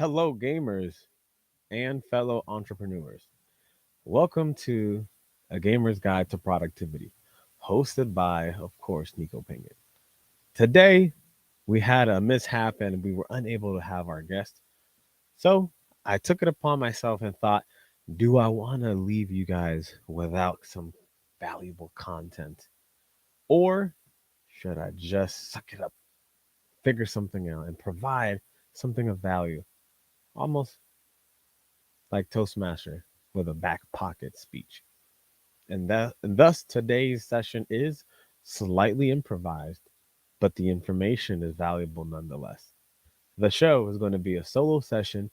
Hello, gamers and fellow entrepreneurs. Welcome to A Gamer's Guide to Productivity, hosted by, of course, Nico Pengin. Today, we had a mishap and we were unable to have our guest. So I took it upon myself and thought, do I want to leave you guys without some valuable content? Or should I just suck it up, figure something out, and provide something of value? Almost like Toastmaster with a back pocket speech. And thus today's session is slightly improvised, but the information is valuable nonetheless. The show is going to be a solo session,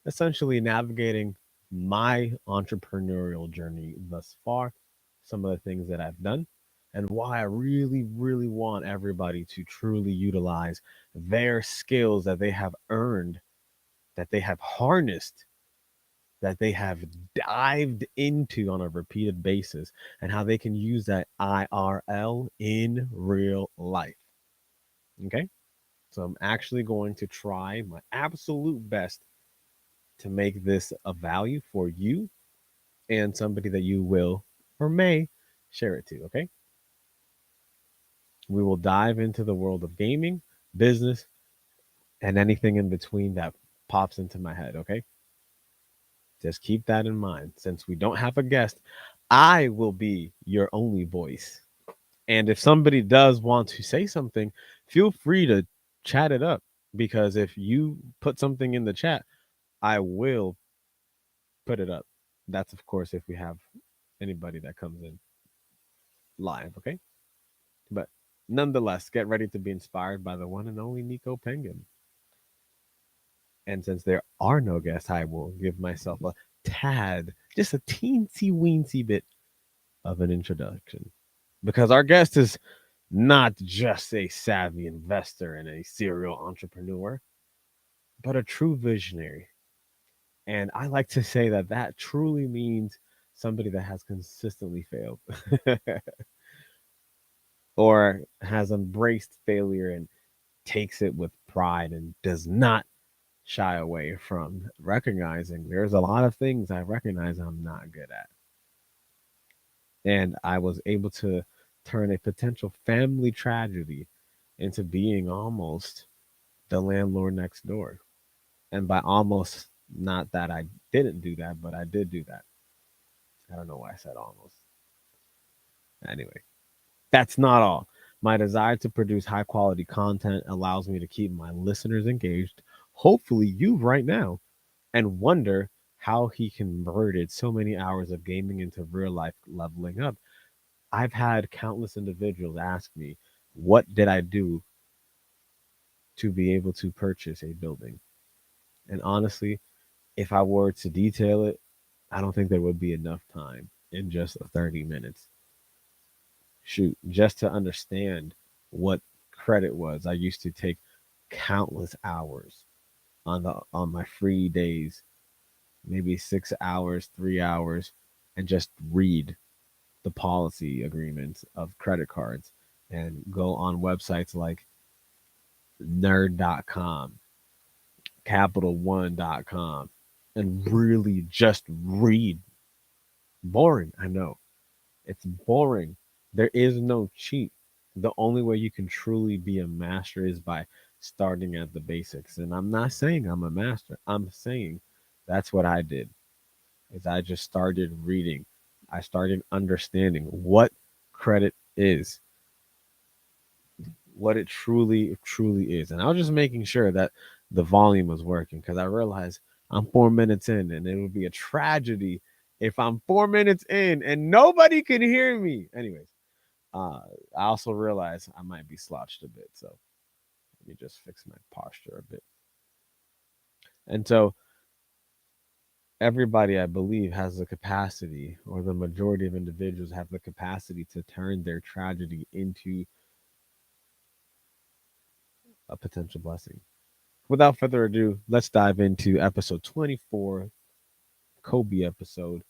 essentially navigating my entrepreneurial journey thus far, some of the things that I've done, and why I really want everybody to truly utilize their skills that they have earned, that they have harnessed, that they have dived into on a repeated basis, and how they can use that IRL in real life. Okay? So I'm actually going to try my absolute best to make this a value for you and somebody that you will or may share it to. Okay? We will dive into the world of gaming, business, and anything in between that pops into my head. Okay? Just keep that in mind. Since we don't have a guest, I will be your only voice. And if somebody does want to say something, feel free to chat it up, because if you put something in the chat, I will put it up. That's, of course, if we have anybody that comes in live. Okay. But nonetheless, get ready to be inspired by the one and only Nico Penguin. And since there are no guests, I will give myself a tad, just a teensy weensy bit of an introduction, because our guest is not just a savvy investor and a serial entrepreneur, but a true visionary. And I like to say that that truly means somebody that has consistently failed or has embraced failure and takes it with pride and does not shy away from recognizing there's a lot of things I recognize I'm not good at. And I was able to turn a potential family tragedy into being almost the landlord next door. And by almost, not that I didn't do that, but I did do that. I don't know why I said almost. Anyway, that's not all. My desire to produce high quality content allows me to keep my listeners engaged, hopefully you right now, and wonder how he converted so many hours of gaming into real life leveling up. I've had countless individuals ask me, what did I do to be able to purchase a building? And honestly, if I were to detail it, I don't think there would be enough time in just 30 minutes. Shoot, just to understand what credit was, I used to take countless hours on my free days, maybe 6 hours, 3 hours, and just read the policy agreements of credit cards and go on websites like nerd.com, capital1.com, and really just read. Boring, I know. It's boring. There is no cheat. The only way you can truly be a master is by starting at the basics. And I'm not saying I'm a master. I'm saying that's what I did. Is I just started reading. I started understanding what credit is, what it truly is. And I was just making sure that the volume was working, because I realized I'm 4 minutes in and it would be a tragedy if I'm 4 minutes in and nobody can hear me. Anyways, uh, I also realized I might be slouched a bit. So let me just fix my posture a bit. And so everybody, I believe, has the capacity, or the majority of individuals have the capacity to turn their tragedy into a potential blessing. Without further ado, let's dive into episode 24, Kobe episode,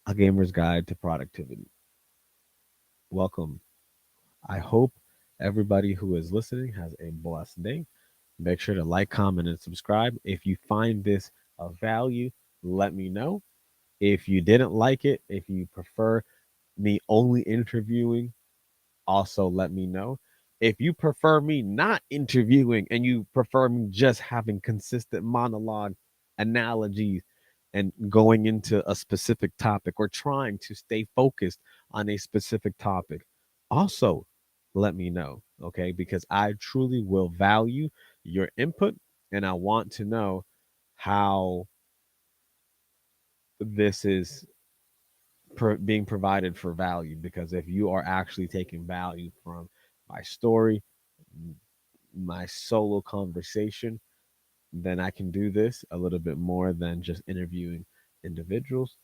A Gamer's Guide to Productivity. Welcome. I hope everybody who is listening has a blessed day. Make sure to like, comment, and subscribe. If you find this of value, let me know. If you didn't like it, if you prefer me only interviewing, also let me know. If you prefer me not interviewing and you prefer me just having consistent monologue analogies and going into a specific topic or trying to stay focused on a specific topic, also let me know, okay? Because I truly will value your input and I want to know how this is being provided for value. Because if you are actually taking value from my story, my solo conversation, then I can do this a little bit more than just interviewing individuals.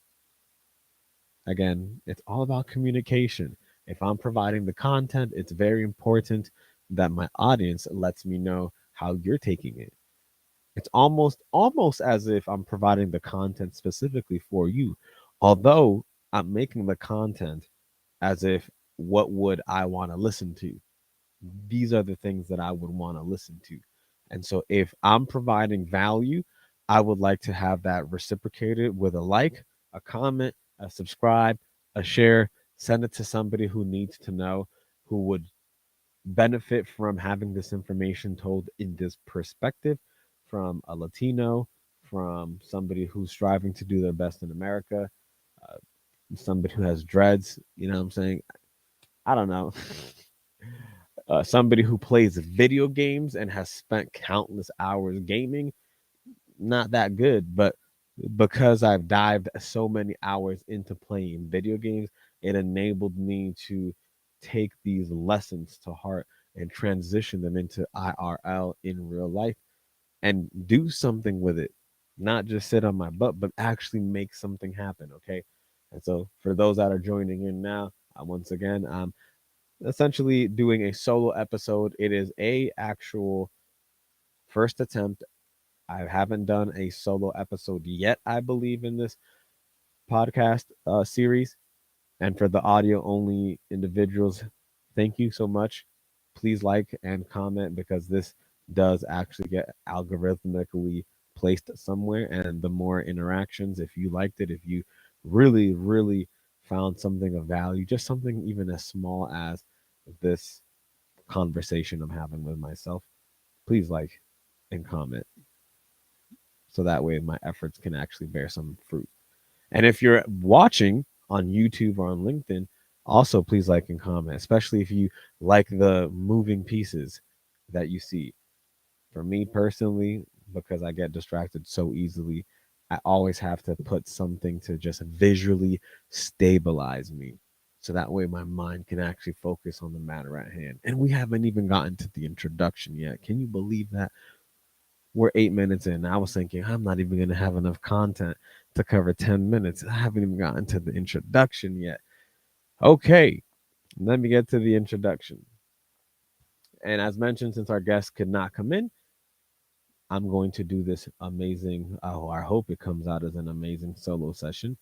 Again, it's all about communication. If I'm providing the content, it's very important that my audience lets me know how you're taking it. It's almost as if I'm providing the content specifically for you. Although I'm making the content as if what would I want to listen to? These are the things that I would want to listen to. And so if I'm providing value, I would like to have that reciprocated with a like, a comment, a subscribe, a share, send it to somebody who needs to know, who would benefit from having this information told in this perspective from a Latino, from somebody who's striving to do their best in America, uh, somebody who has dreads, you know what I'm saying? I don't know. Somebody who plays video games and has spent countless hours gaming, not that good, but because I've dived so many hours into playing video games, it enabled me to take these lessons to heart and transition them into IRL in real life and do something with it. Not just sit on my butt, but actually make something happen. Okay. And so, for those that are joining in now, once again, I'm essentially doing a solo episode. It is a actual first attempt. I haven't done a solo episode yet, I believe, in this podcast series. And for the audio only individuals, thank you so much. Please like and comment because this does actually get algorithmically placed somewhere. And the more interactions, if you liked it, if you really, really found something of value, just something even as small as this conversation I'm having with myself, please like and comment so that way my efforts can actually bear some fruit. And if you're watching on YouTube or on LinkedIn, also please like and comment, especially if you like the moving pieces that you see. For me personally, because I get distracted so easily, I always have to put something to just visually stabilize me. So that way my mind can actually focus on the matter at hand. And we haven't even gotten to the introduction yet. Can you believe that? We're 8 minutes in. I was thinking I'm not even going to have enough content to cover 10 minutes. I haven't even gotten to the introduction yet. Okay, let me get to the introduction. And as mentioned, since our guest could not come in, I'm going to do this amazing. Oh, I hope it comes out as an amazing solo session.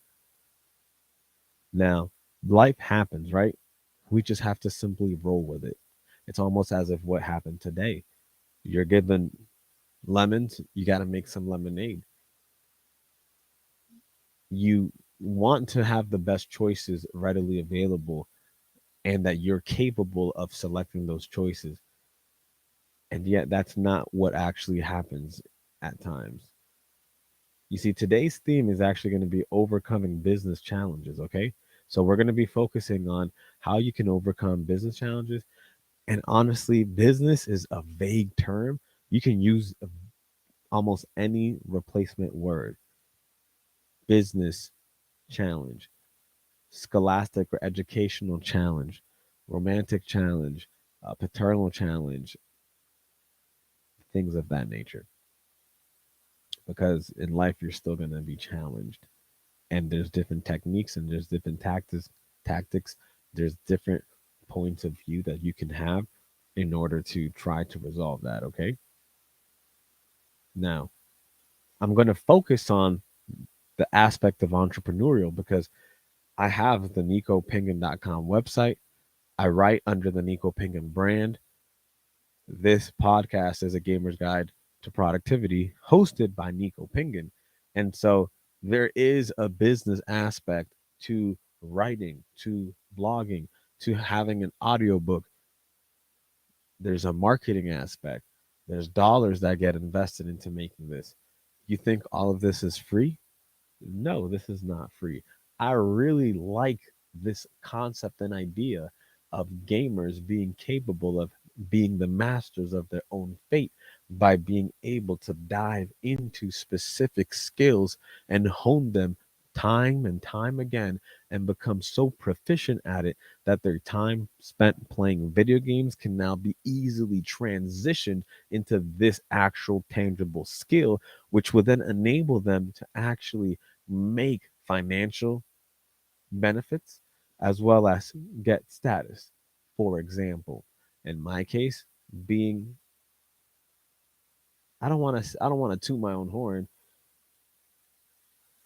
Now, life happens, right? We just have to simply roll with it. It's almost as if what happened today. You're given lemons, you got to make some lemonade. You want to have the best choices readily available and that you're capable of selecting those choices. And yet, that's not what actually happens at times. You see, today's theme is actually going to be overcoming business challenges. Okay. So, we're going to be focusing on how you can overcome business challenges. And honestly, business is a vague term. You can use almost any replacement word: business challenge, scholastic or educational challenge, romantic challenge, paternal challenge, things of that nature. Because in life, you're still going to be challenged, and there's different techniques and there's different tactics. There's different points of view that you can have in order to try to resolve that. Okay. Now, I'm going to focus on the aspect of entrepreneurial because I have the NicoPengin.com website. I write under the Nico Pengin brand. This podcast is a gamer's guide to productivity hosted by Nico Pengin. And so there is a business aspect to writing, to blogging, to having an audiobook. There's a marketing aspect. There's dollars that get invested into making this. You think all of this is free? No, this is not free. I really like this concept and idea of gamers being capable of being the masters of their own fate by being able to dive into specific skills and hone them time and time again and become so proficient at it that their time spent playing video games can now be easily transitioned into this actual tangible skill, which would then enable them to actually make financial benefits as well as get status. For example, in my case, being I don't want to toot my own horn.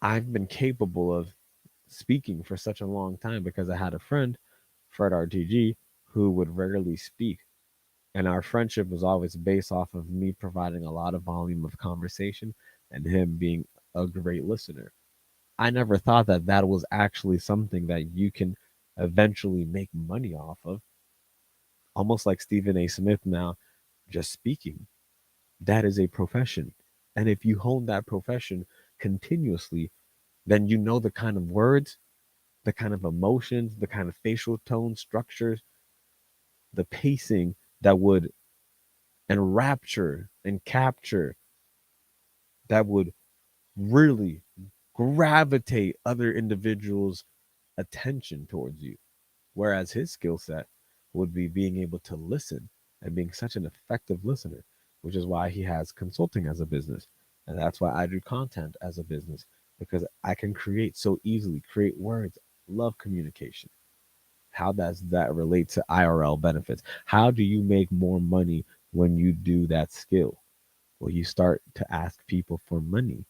I've been capable of speaking for such a long time because I had a friend, Fred RTG, who would rarely speak. And our friendship was always based off of me providing a lot of volume of conversation and him being a great listener. I never thought that that was actually something that you can eventually make money off of, almost like Stephen A. Smith now, just speaking. That is a profession. And if you hone that profession continuously, then you know the kind of words, the kind of emotions, the kind of facial tone structures, the pacing that would enrapture and capture, that would really gravitate other individuals' attention towards you. Whereas his skill set would be being able to listen and being such an effective listener, which is why he has consulting as a business. And that's why I do content as a business, because I can create so easily, create words, love communication. How does that relate to IRL benefits? How do you make more money when you do that skill? Well, you start to ask people for money.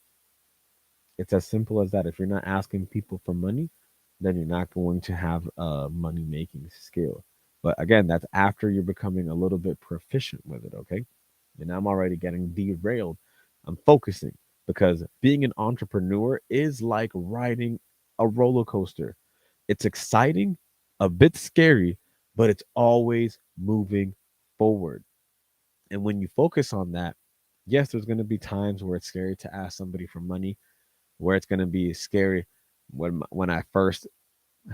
It's as simple as that. If you're not asking people for money, then you're not going to have a money making skill. But again, that's after you're becoming a little bit proficient with it, okay? And I'm already getting derailed. I'm focusing because being an entrepreneur is like riding a roller coaster. It's exciting, a bit scary, but it's always moving forward. And when you focus on that, yes, there's going to be times where it's scary to ask somebody for money, where it's going to be scary when I first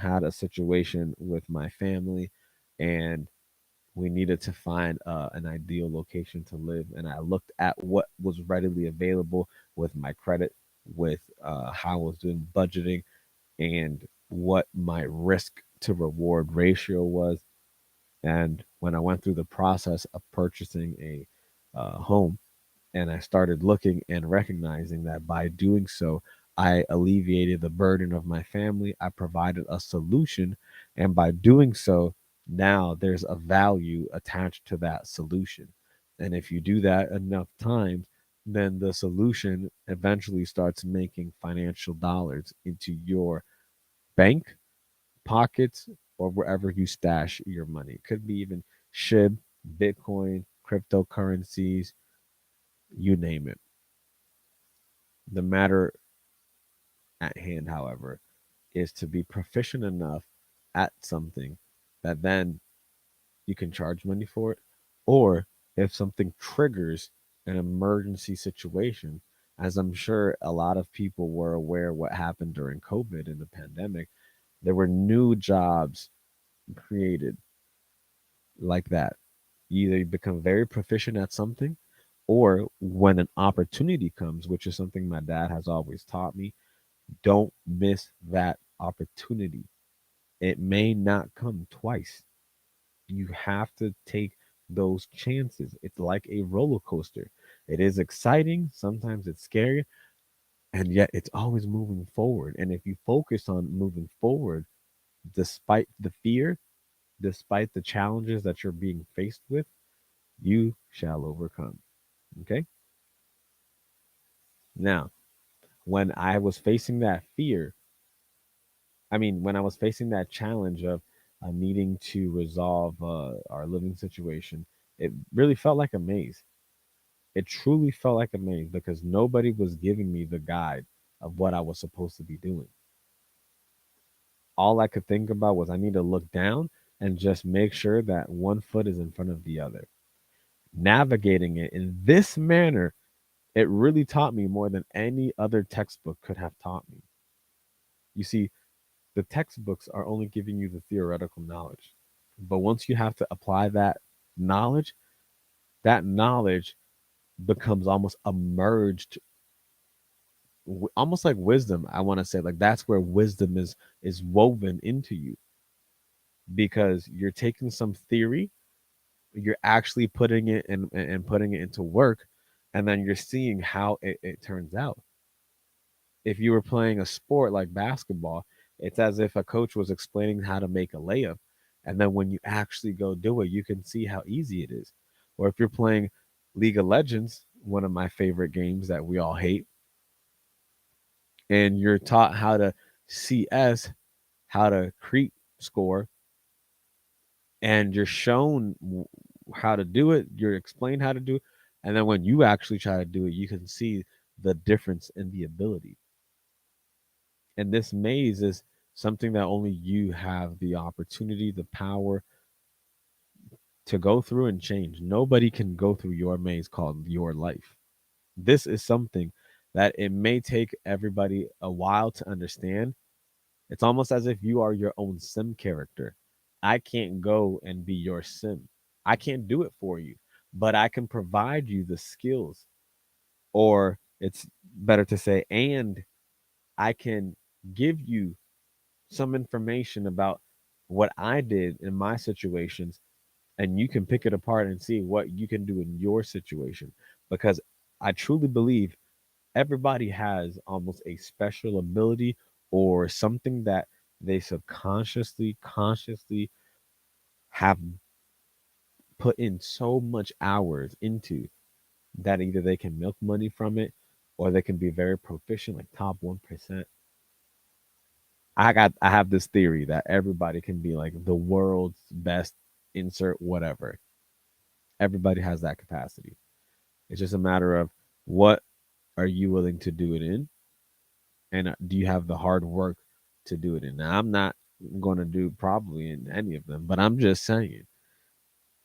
had a situation with my family and we needed to find an ideal location to live, and I looked at what was readily available with my credit, with how I was doing budgeting, and what my risk to reward ratio was. And when I went through the process of purchasing a home, and I started looking and recognizing that by doing so, I alleviated the burden of my family. I provided a solution. And by doing so, now there's a value attached to that solution. And if you do that enough times, then the solution eventually starts making financial dollars into your bank, pockets, or wherever you stash your money. It could be even SHIB, Bitcoin, cryptocurrencies, you name it. The matter at hand, however, is to be proficient enough at something that then you can charge money for it. Or if something triggers an emergency situation, as I'm sure a lot of people were aware what happened during COVID and the pandemic, there were new jobs created like that. Either you become very proficient at something, or when an opportunity comes, which is something my dad has always taught me, don't miss that opportunity. It may not come twice. You have to take those chances. It's like a roller coaster. It is exciting, sometimes it's scary, and yet it's always moving forward. And if you focus on moving forward, despite the fear, despite the challenges that you're being faced with, you shall overcome. Okay? Now, when I was facing that fear, when I was facing that challenge of needing to resolve our living situation, It really felt like a maze. It truly felt like a maze because nobody was giving me the guide of what I was supposed to be doing. All I could think about was I need to look down and just make sure that one foot is in front of the other. Navigating it in this manner, it really taught me more than any other textbook could have taught me. You see, the textbooks are only giving you the theoretical knowledge. But once you have to apply knowledge, that knowledge becomes almost emerged, almost like wisdom. I want to say like that's where wisdom is woven into you because you're taking some theory, you're actually putting it in and putting it into work, and then you're seeing how it turns out. If you were playing a sport like basketball, it's as if a coach was explaining how to make a layup. And then when you actually go do it, you can see how easy it is. Or if you're playing League of Legends, one of my favorite games that we all hate, and you're taught how to CS, how to creep score, and you're shown how to do it, you're explained how to do it. And then when you actually try to do it, you can see the difference in the ability. And this maze is something that only you have the opportunity, the power to go through and change. Nobody can go through your maze called your life. This is something that it may take everybody a while to understand. It's almost as if you are your own sim character. I can't go and be your sim. I can't do it for you, but I can provide you the skills, or it's better to say, and I can give you some information about what I did in my situations, and you can pick it apart and see what you can do in your situation. Because I truly believe everybody has almost a special ability or something that they subconsciously, consciously have put in so much hours into that either they can milk money from it or they can be very proficient, like top 1%. I have this theory that everybody can be like the world's best insert whatever. Everybody has that capacity. It's just a matter of what are you willing to do it in, and do you have the hard work to do it in. Now, I'm not going to do probably in any of them, but I'm just saying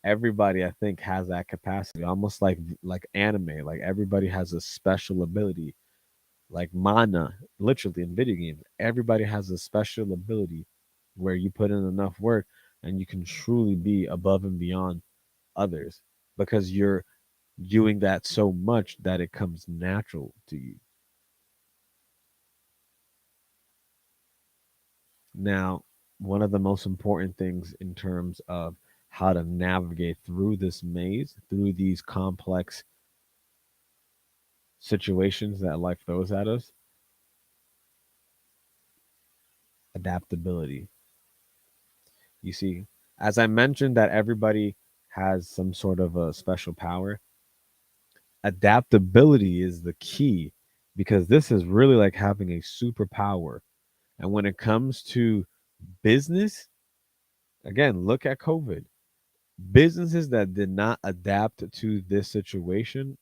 everybody I think has that capacity, almost like anime. Like everybody has a special ability, like mana, literally in video games. Everybody has a special ability where you put in enough work and you can truly be above and beyond others because you're doing that so much that it comes natural to you. Now, one of the most important things in terms of how to navigate through this maze, through these complex situations that life throws at us, adaptability. You see, as I mentioned, that everybody has some sort of a special power, adaptability is the key because this is really like having a superpower. And when it comes to business, again, look at COVID. Businesses that did not adapt to this situation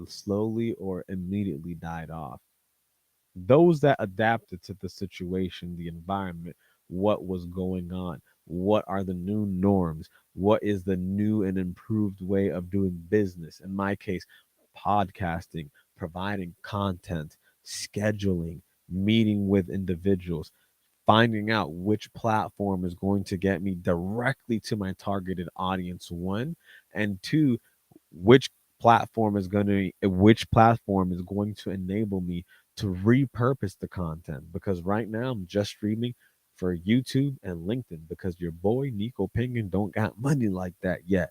slowly or immediately died off. Those that adapted to the situation, the environment, what was going on, what are the new norms, what is the new and improved way of doing business. In my case, podcasting, providing content, scheduling, meeting with individuals, finding out which platform is going to get me directly to my targeted audience, one, and two, which which platform is going to enable me to repurpose the content, because right now I'm just streaming for YouTube and LinkedIn because your boy Nico Pengin don't got money like that yet,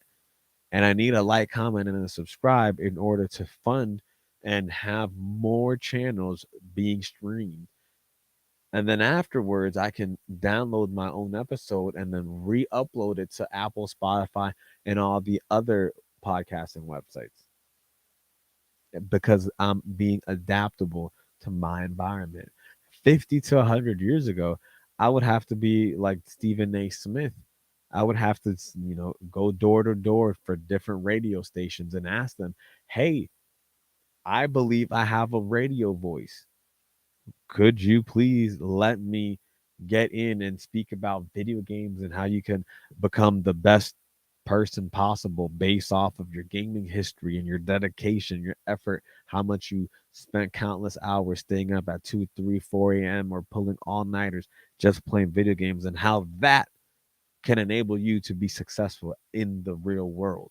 and I need a like, comment, and a subscribe in order to fund and have more channels being streamed. And then afterwards, I can download my own episode and then re-upload it to Apple, Spotify, and all the other podcasting websites because I'm being adaptable to my environment. 50 to 100 years ago, I would have to be like Stephen A. Smith I would have to, go door to door for different radio stations and ask them, hey, I believe I have a radio voice. Could you please let me get in and speak about video games and how you can become the best person possible based off of your gaming history and your dedication, your effort, how much you spent countless hours staying up at 2, 3, 4 a.m. or pulling all nighters just playing video games, and how that can enable you to be successful in the real world.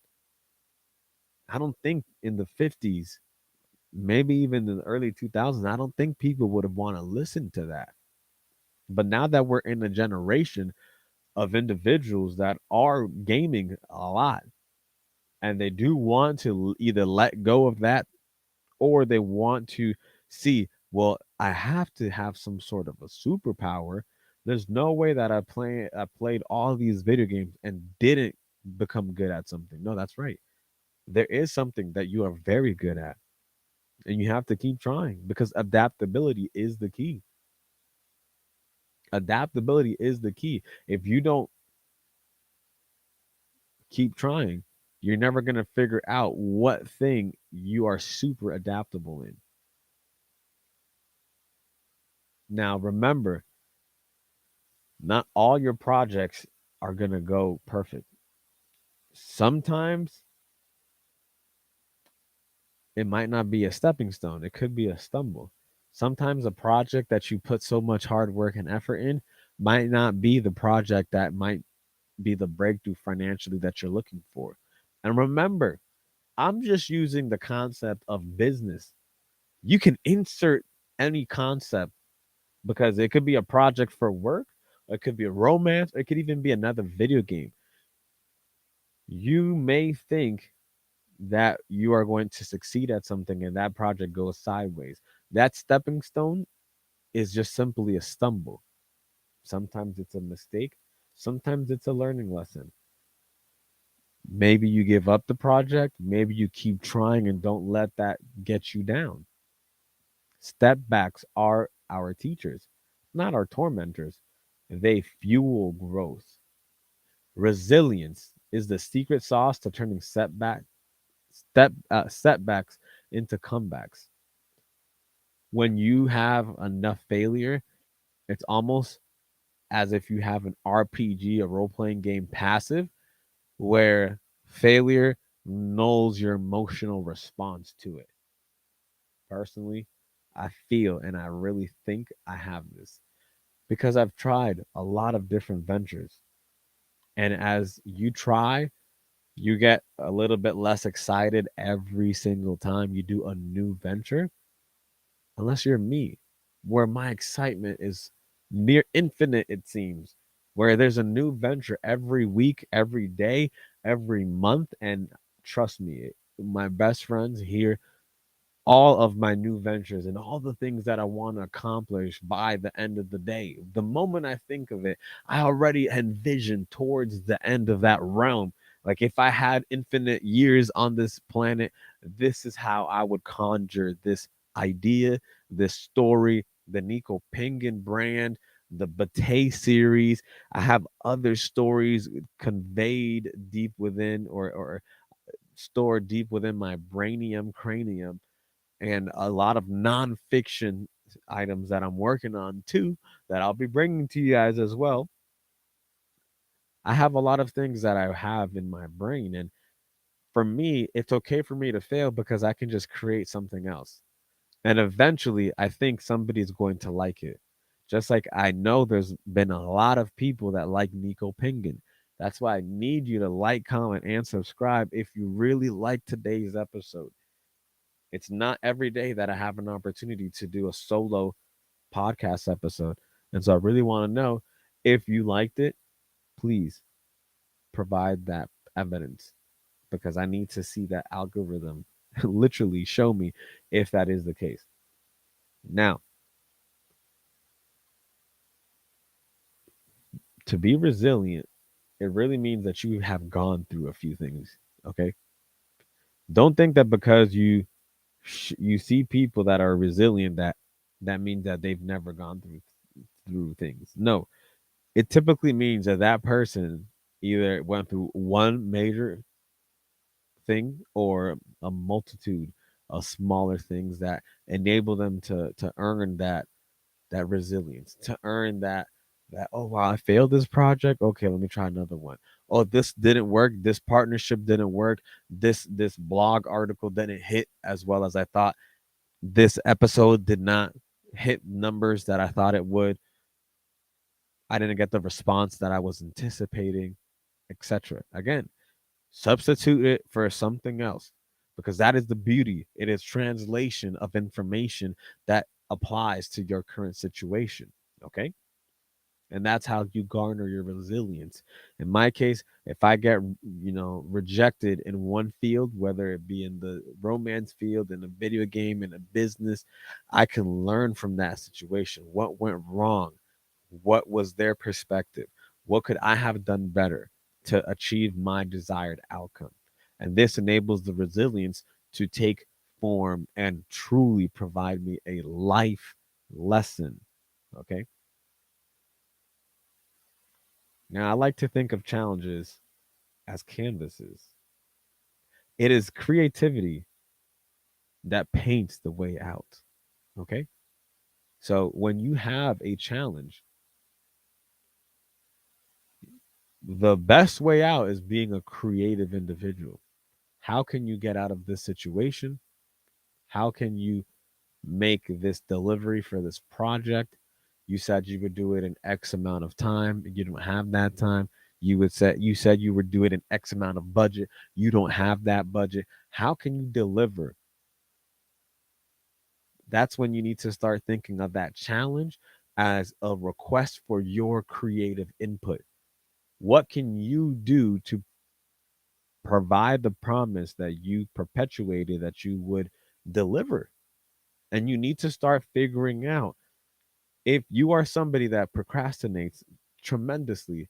I don't think in the 50s, maybe even in the early 2000s, I don't think people would have want to listen to that. But now that we're in a generation of individuals that are gaming a lot and they do want to either let go of that, or they want to see, well, I have to have some sort of a superpower. There's no way that I played all these video games and didn't become good at something. No, that's right. There is something that you are very good at, and you have to keep trying because adaptability is the key. Adaptability is the key. If you don't keep trying, you're never going to figure out what thing you are super adaptable in. Now, remember, not all your projects are going to go perfect. Sometimes it might not be a stepping stone, it could be a stumble. Sometimes a project that you put so much hard work and effort in might not be the project that might be the breakthrough financially that you're looking for. And remember, I'm just using the concept of business. You can insert any concept because it could be a project for work, it could be a romance, it could even be another video game. You may think that you are going to succeed at something and that project goes sideways. That stepping stone is just simply a stumble. Sometimes it's a mistake, sometimes it's a learning lesson. Maybe you give up the project, maybe you keep trying and don't let that get you down. Step backs are our teachers, not our tormentors. They fuel growth. Resilience is the secret sauce to turning setbacks into comebacks. When you have enough failure, it's almost as if you have an RPG, a role playing game passive, where failure nulls your emotional response to it. Personally, I feel and I really think I have this because I've tried a lot of different ventures. And as you try, you get a little bit less excited every single time you do a new venture, unless you're me, where my excitement is near infinite, it seems, where there's a new venture every week, every day, every month. And trust me, my best friends here, all of my new ventures and all the things that I want to accomplish by the end of the day. The moment I think of it, I already envision towards the end of that realm. Like if I had infinite years on this planet, this is how I would conjure this idea, this story, the Nico Pengin brand, the Bate series. I have other stories conveyed deep within or stored deep within my brainium cranium, and a lot of nonfiction items that I'm working on too that I'll be bringing to you guys as well. I have a lot of things that I have in my brain, and for me, it's okay for me to fail because I can just create something else. And eventually, I think somebody's going to like it. Just like I know there's been a lot of people that like Nico Pengin. That's why I need you to like, comment, and subscribe if you really like today's episode. It's not every day that I have an opportunity to do a solo podcast episode. And so I really want to know if you liked it, please provide that evidence because I need to see that algorithm literally show me if that is the case. Now, to be resilient, it really means that you have gone through a few things. Okay. Don't think that because you see people that are resilient that means that they've never gone through things. No, it typically means that that person either went through one major thing or a multitude of smaller things that enable them to earn that resilience, to earn that oh wow, I failed this project. Okay, let me try another one. Oh, this didn't work. This partnership didn't work. This blog article didn't hit as well as I thought. This episode did not hit numbers that I thought it would. I didn't get the response that I was anticipating, etc. Again, substitute it for something else because that is the beauty. It is translation of information that applies to your current situation. Okay. And that's how you garner your resilience. In my case, if I get rejected in one field, whether it be in the romance field, in a video game, in a business, I can learn from that situation. What went wrong? What was their perspective? What could I have done better to achieve my desired outcome? And this enables the resilience to take form and truly provide me a life lesson. Okay. Now, I like to think of challenges as canvases. It is creativity that paints the way out. Okay. So when you have a challenge, the best way out is being a creative individual. How can you get out of this situation? How can you make this delivery for this project? You said you would do it in X amount of time. You don't have that time. You said you would do it in X amount of budget. You don't have that budget. How can you deliver? That's when you need to start thinking of that challenge as a request for your creative input. What can you do to provide the promise that you perpetuated that you would deliver? And you need to start figuring out if you are somebody that procrastinates tremendously,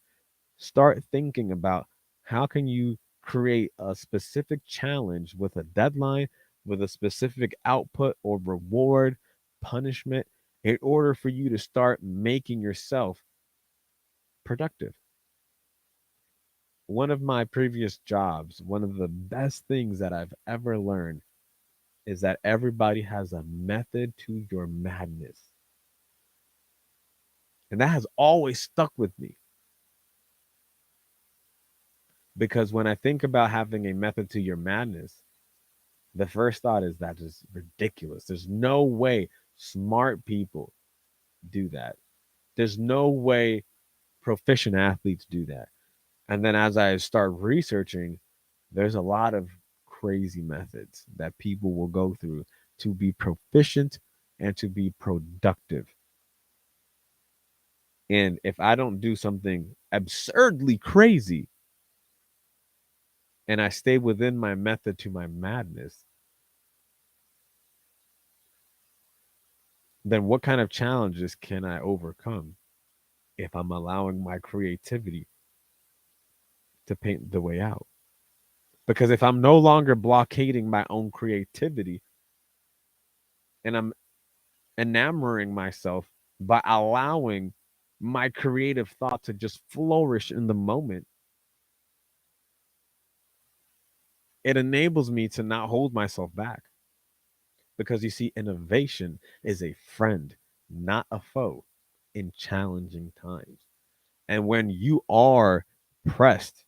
start thinking about how can you create a specific challenge with a deadline, with a specific output or reward, punishment, in order for you to start making yourself productive. One of my previous jobs, one of the best things that I've ever learned is that everybody has a method to your madness. And that has always stuck with me because when I think about having a method to your madness, the first thought is that is ridiculous. There's no way smart people do that. There's no way proficient athletes do that. And then as I start researching, there's a lot of crazy methods that people will go through to be proficient and to be productive. And if I don't do something absurdly crazy and I stay within my method to my madness, then what kind of challenges can I overcome if I'm allowing my creativity to paint the way out? Because if I'm no longer blockading my own creativity and I'm enamoring myself by allowing my creative thought to just flourish in the moment, it enables me to not hold myself back. Because you see, innovation is a friend, not a foe in challenging times. And when you are pressed,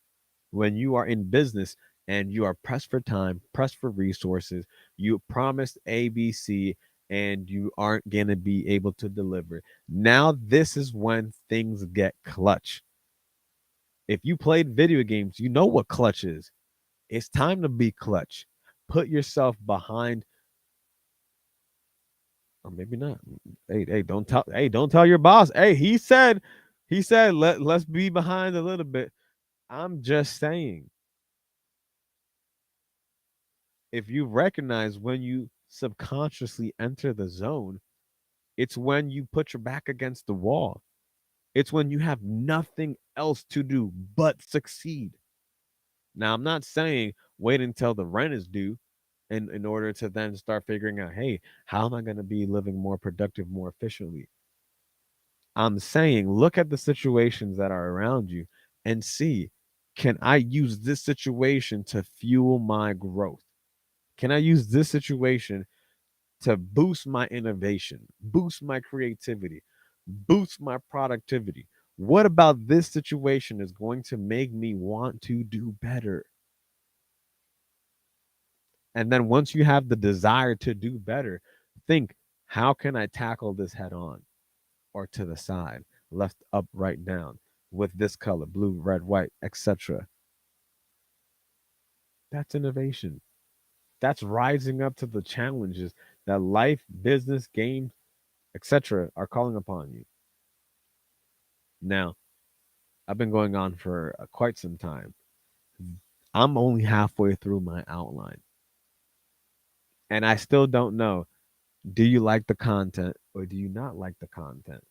when you are in business and you are pressed for time, pressed for resources, you promised ABC and you aren't going to be able to deliver. Now, this is when things get clutch. If you played video games, you know what clutch is. It's time to be clutch. Put yourself behind, or maybe not. Don't tell your boss. Hey, he said, let's be behind a little bit. I'm just saying, if you recognize when you subconsciously enter the zone, it's when you put your back against the wall. It's when you have nothing else to do but succeed. Now, I'm not saying wait until the rent is due in order to then start figuring out, hey, how am I going to be living more productive, more efficiently? I'm saying look at the situations that are around you and see. can I use this situation to fuel my growth? Can I use this situation to boost my innovation, boost my creativity, boost my productivity? What about this situation is going to make me want to do better? And then once you have the desire to do better, think, how can I tackle this head on or to the side, left, up, right, down, with this color, blue, red, white, etc.? That's innovation. That's rising up to the challenges that life, business, games, etc. are calling upon you. Now, I've been going on for quite some time. I'm only halfway through my outline, and I still don't know, do you like the content or do you not like the content?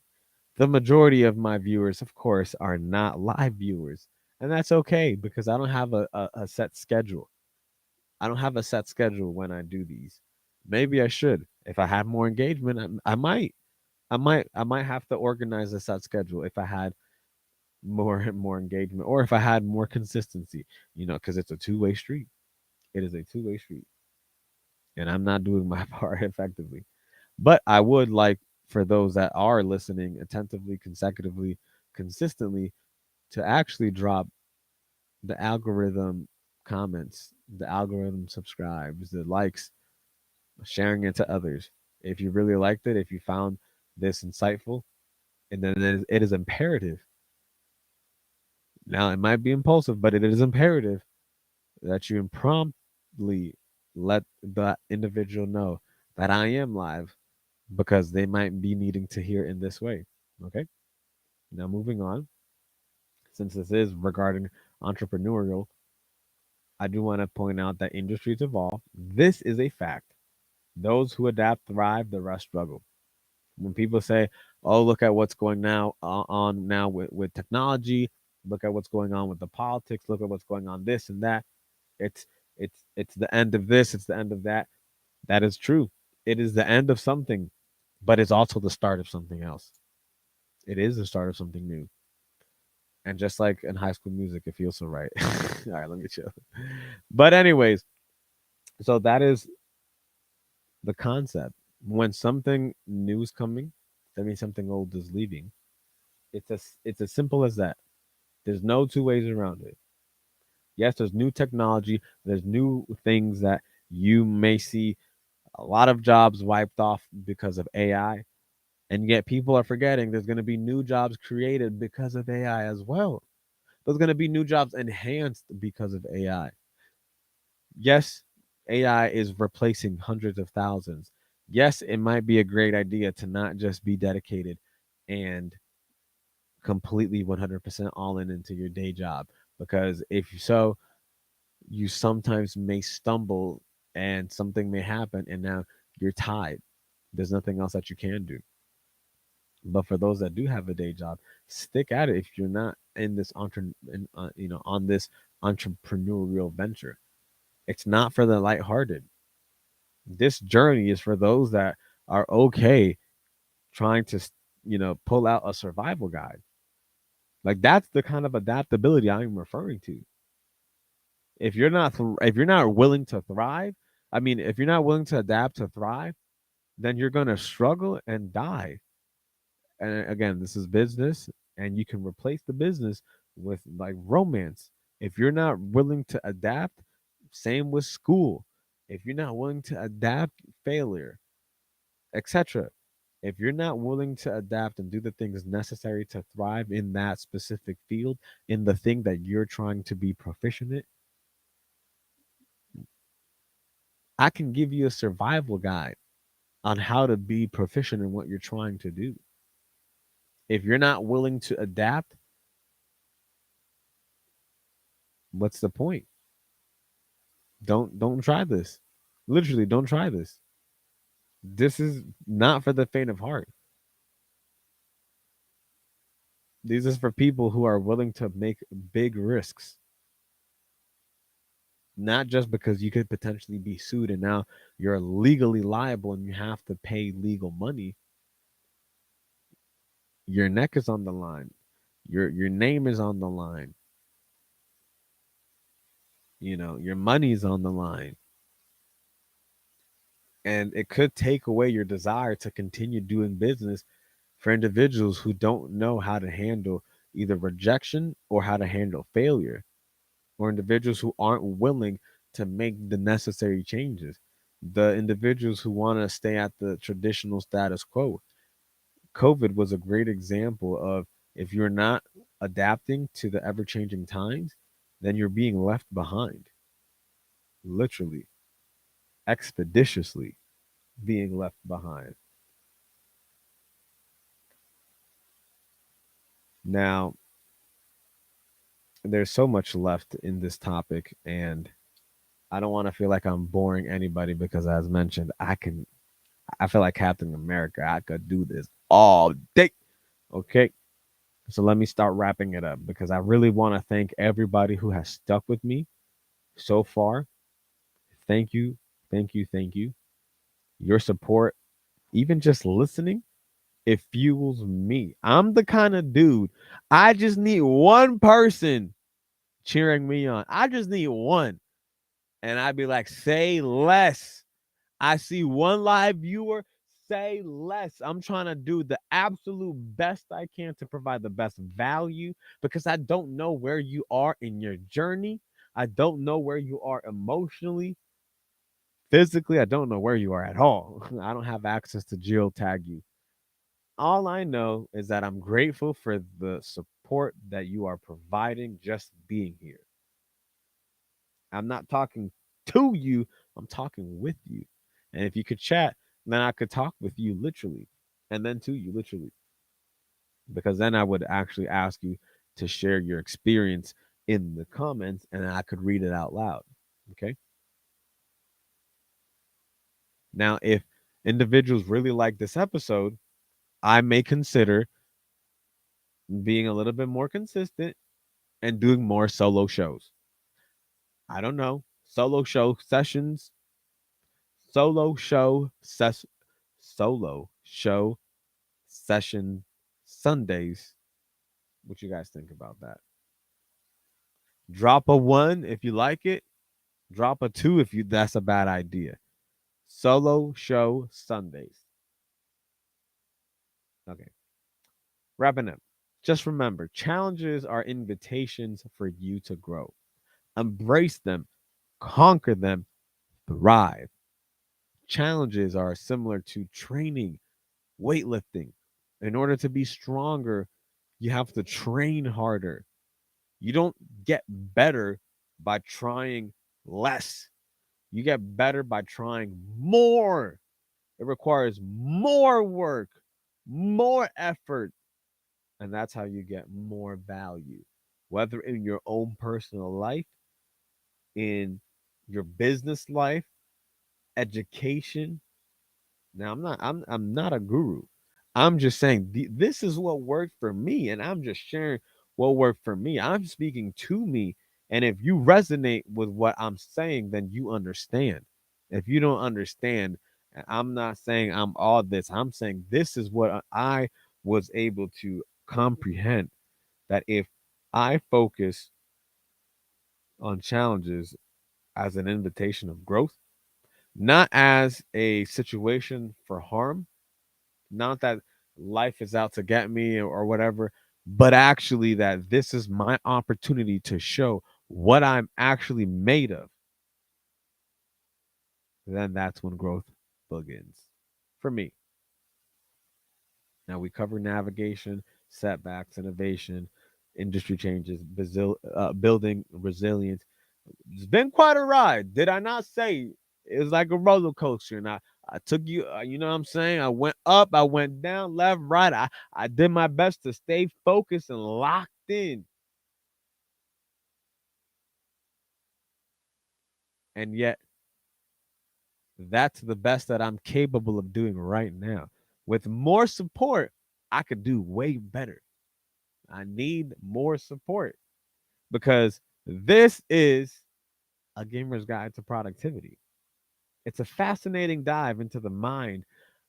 The majority of my viewers, of course, are not live viewers, and that's okay because I don't have a set schedule. I don't have a set schedule when I do these. Maybe I should. If I had more engagement, I might. I might have to organize a set schedule if I had more engagement, or if I had more consistency, because it's a two-way street. It is a two-way street, and I'm not doing my part effectively. But I would like for those that are listening attentively, consecutively, consistently, to actually drop the algorithm comments, the algorithm subscribes, the likes, sharing it to others. If you really liked it, if you found this insightful, and then it is imperative. Now, it might be impulsive, but it is imperative that you promptly let the individual know that I am live, because they might be needing to hear in this way. Okay. Now, moving on, since this is regarding entrepreneurial, I do want to point out that industries evolve. This is a fact. Those who adapt thrive, the rest struggle. When people say, "Oh, look at what's going now on now with technology. Look at what's going on with the politics. Look at what's going on this and that." It's it's the end of this. It's the end of that. That is true. It is the end of something, but it's also the start of something else. It is the start of something new. And just like in High School Music, it feels so right. All right, let me chill. But anyways, so that is the concept. When something new is coming, that means something old is leaving. It's as simple as that. There's no two ways around it. Yes, there's new technology. There's new things that you may see a lot of jobs wiped off because of AI, and yet people are forgetting there's going to be new jobs created because of AI as well. There's going to be new jobs enhanced because of AI. Yes, AI is replacing hundreds of thousands. Yes, it might be a great idea to not just be dedicated and completely 100% all in into your day job, because if so, you sometimes may stumble and something may happen, and now you're tied. There's nothing else that you can do. But for those that do have a day job, stick at it if you're not in this on this entrepreneurial venture. It's not for the lighthearted. This journey is for those that are okay trying to, pull out a survival guide. Like, that's the kind of adaptability I'm referring to. If you're not willing to thrive, I mean, if you're not willing to adapt to thrive, then you're gonna struggle and die. And again, this is business, and you can replace the business with like romance. If you're not willing to adapt, same with school. If you're not willing to adapt, failure, etc. If you're not willing to adapt and do the things necessary to thrive in that specific field, in the thing that you're trying to be proficient in, I can give you a survival guide on how to be proficient in what you're trying to do. If you're not willing to adapt, what's the point? Don't try this. Literally, don't try this. This is not for the faint of heart. This is for people who are willing to make big risks, not just because you could potentially be sued and now you're legally liable and you have to pay legal money. Your neck is on the line. Your name is on the line. Your money's on the line, and it could take away your desire to continue doing business for individuals who don't know how to handle either rejection or how to handle failure, or individuals who aren't willing to make the necessary changes, the individuals who want to stay at the traditional status quo. COVID was a great example of, if you're not adapting to the ever changing times, then you're being left behind, literally, expeditiously being left behind. Now, there's so much left in this topic, and I don't want to feel like I'm boring anybody because, as mentioned, I feel like Captain America. I could do this all day. Okay. So let me start wrapping it up, because I really want to thank everybody who has stuck with me so far. Thank you. Thank you. Thank you. Your support, even just listening, it fuels me. I'm the kind of dude, I just need one person cheering me on. I just need one. And I'd be like, say less. I see one live viewer, say less. I'm trying to do the absolute best I can to provide the best value, because I don't know where you are in your journey. I don't know where you are emotionally, physically. I don't know where you are at all. I don't have access to geotag you. All I know is that I'm grateful for the support that you are providing just being here. I'm not talking to you, I'm talking with you. And if you could chat, then I could talk with you literally, and then to you literally, because then I would actually ask you to share your experience in the comments, and I could read it out loud. Okay. Now, if individuals really like this episode, I may consider being a little bit more consistent and doing more solo shows. I don't know. Solo show sessions, solo show ses- solo show session Sundays. What you guys think about that? Drop a one if you like it. Drop a two if you that's a bad idea. Solo show Sundays. Okay. Wrapping up. Just remember, challenges are invitations for you to grow. Embrace them, conquer them, thrive. Challenges are similar to training, weightlifting. In order to be stronger, you have to train harder. You don't get better by trying less. You get better by trying more. It requires more work, more effort, and that's how you get more value. Whether in your own personal life, in your business life, education. Now, I'm not a guru. I'm just saying this is what worked for me, and I'm just sharing what worked for me. I'm speaking to me, and if you resonate with what I'm saying, then you understand. If you don't understand, I'm not saying I'm all this. I'm saying this is what I was able to comprehend, that if I focus on challenges as an invitation of growth, not as a situation for harm, not that life is out to get me or whatever, but actually that this is my opportunity to show what I'm actually made of, then that's when growth begins for me. Now, we cover navigation, setbacks, innovation, industry changes, building resilience. It's been quite a ride. Did I not say it was like a roller coaster? And I took you, you know what I'm saying? I went up, I went down, left, right. I did my best to stay focused and locked in. And yet, that's the best that I'm capable of doing right now. With more support, I could do way better. I need more support, because this is a gamer's guide to productivity. It's a fascinating dive into the mind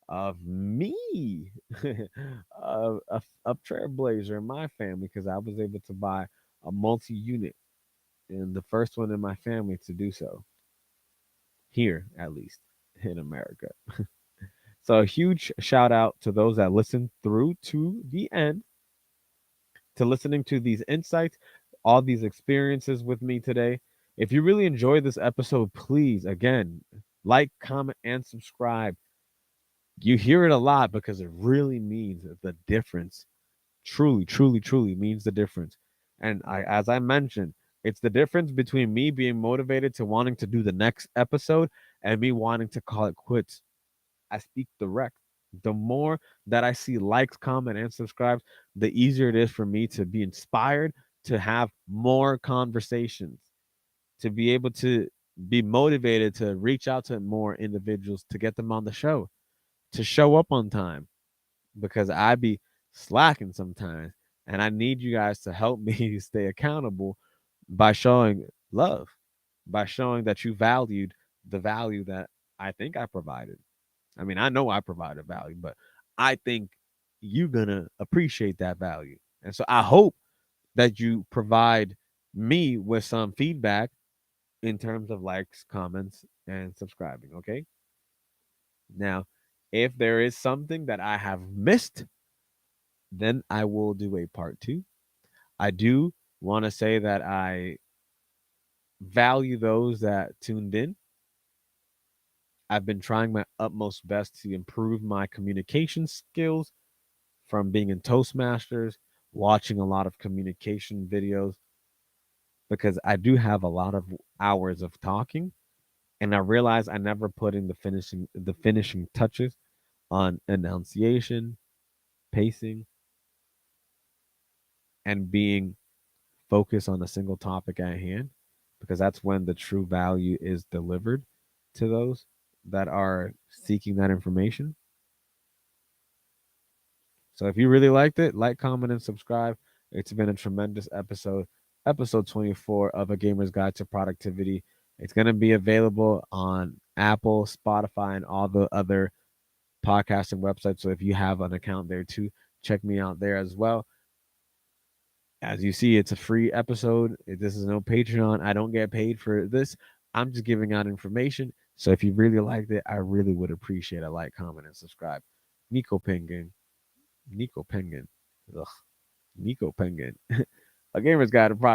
of me, a trailblazer in my family, because I was able to buy a multi unit. and the first one in my family to do so, here at least in America. So a huge shout out to those that listened through to the end, to listening to these insights, all these experiences with me today. If you really enjoyed this episode, please, again, like, comment, and subscribe. You hear it a lot because it really means the difference. Truly, truly, truly means the difference. And as I mentioned, it's the difference between me being motivated to wanting to do the next episode and me wanting to call it quits. I speak direct. The more that I see likes, comment, and subscribes, the easier it is for me to be inspired to have more conversations, to be able to be motivated to reach out to more individuals to get them on the show, to show up on time, because I be slacking sometimes. And I need you guys to help me stay accountable by showing love, by showing that you valued the value that I think I provided. I mean, I know I provided value, but I think you're gonna appreciate that value. And so I hope that you provide me with some feedback in terms of likes, comments, and subscribing. Okay. Now, if there is something that I have missed, then I will do a part two. I do want to say that I value those that tuned in. I've been trying my utmost best to improve my communication skills from being in Toastmasters, watching a lot of communication videos, because I do have a lot of hours of talking, and I realize I never put in the finishing touches on enunciation, pacing, and being focused on a single topic at hand, because that's when the true value is delivered to those that are seeking that information. So if you really liked it, like, comment, and subscribe. It's been a tremendous episode 24 of A Gamer's Guide to Productivity. It's going to be available on Apple, Spotify, and all the other podcasting websites. So if you have an account there too, check me out there as well. As you see, it's a free episode. This is no Patreon. I don't get paid for this. I'm just giving out information. So if you really liked it, I really would appreciate a like, comment, and subscribe. Nico Pengin. Nico Pengin. Ugh. Nico Pengin. A Gamer's Guide to Product.